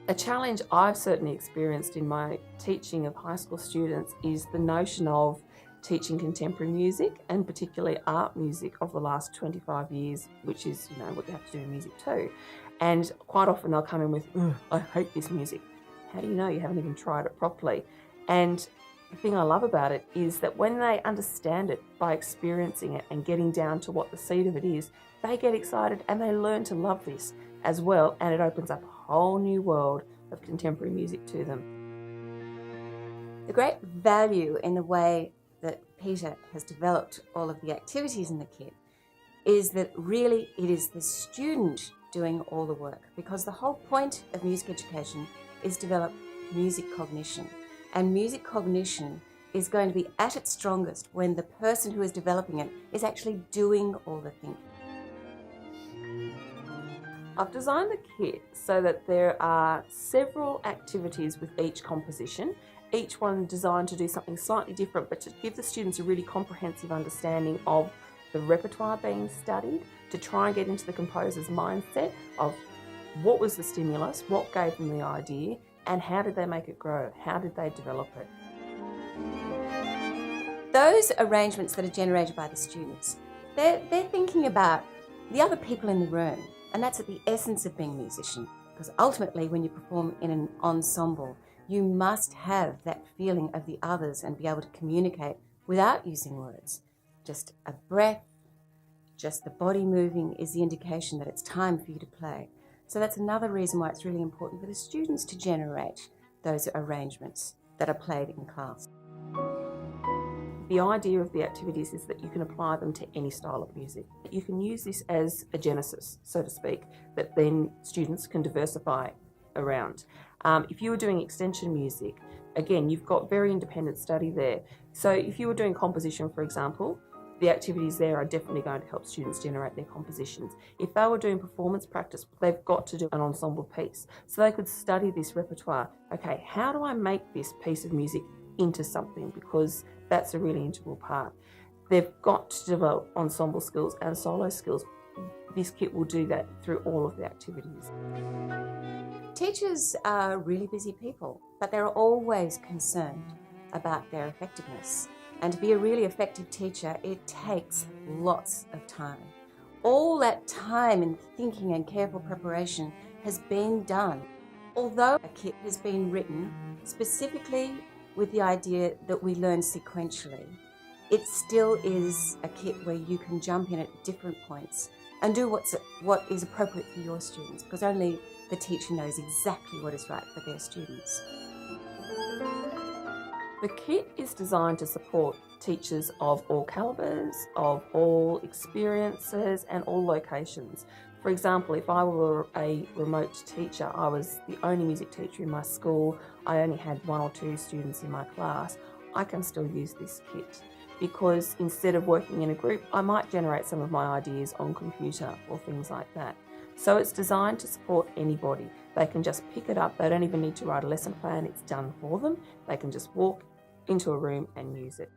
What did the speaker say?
A challenge I've certainly experienced in my teaching of high school students is the notion of teaching contemporary music, and particularly art music, of the last 25 years, which is, what you have to do in music too. And quite often they'll come in with, I hate this music. How do you know? You haven't even tried it properly. And the thing I love about it is that when they understand it by experiencing it and getting down to what the seed of it is, they get excited and they learn to love this as well, and it opens up a whole new world of contemporary music to them. The great value in the way that Peter has developed all of the activities in the kit is that really it is the student doing all the work, because the whole point of music education is to develop music cognition. And music cognition is going to be at its strongest when the person who is developing it is actually doing all the thinking. I've designed the kit so that there are several activities with each composition, each one designed to do something slightly different, but to give the students a really comprehensive understanding of the repertoire being studied, to try and get into the composer's mindset of what was the stimulus, what gave them the idea, and how did they make it grow, how did they develop it. Those arrangements that are generated by the students, they're thinking about the other people in the room, and that's at the essence of being a musician, because ultimately when you perform in an ensemble, you must have that feeling of the others and be able to communicate without using words. Just a breath, just the body moving is the indication that it's time for you to play. So that's another reason why it's really important for the students to generate those arrangements that are played in class. The idea of the activities is that you can apply them to any style of music. You can use this as a genesis, so to speak, that then students can diversify around. If you were doing extension music, again, you've got very independent study there. So if you were doing composition, for example, the activities there are definitely going to help students generate their compositions. If they were doing performance practice, they've got to do an ensemble piece. So they could study this repertoire. Okay, how do I make this piece of music into something? Because that's a really integral part. They've got to develop ensemble skills and solo skills. This kit will do that through all of the activities. Teachers are really busy people, but they're always concerned about their effectiveness. And to be a really effective teacher, it takes lots of time. All that time in thinking and careful preparation has been done. Although a kit has been written specifically with the idea that we learn sequentially, it still is a kit where you can jump in at different points and do what is appropriate for your students, because only the teacher knows exactly what is right for their students. The kit is designed to support teachers of all calibers, of all experiences and all locations. For example, if I were a remote teacher, I was the only music teacher in my school, I only had 1 or 2 students in my class, I can still use this kit, because instead of working in a group, I might generate some of my ideas on computer or things like that. So it's designed to support anybody. They can just pick it up, they don't even need to write a lesson plan, it's done for them. They can just walk into a room and use it.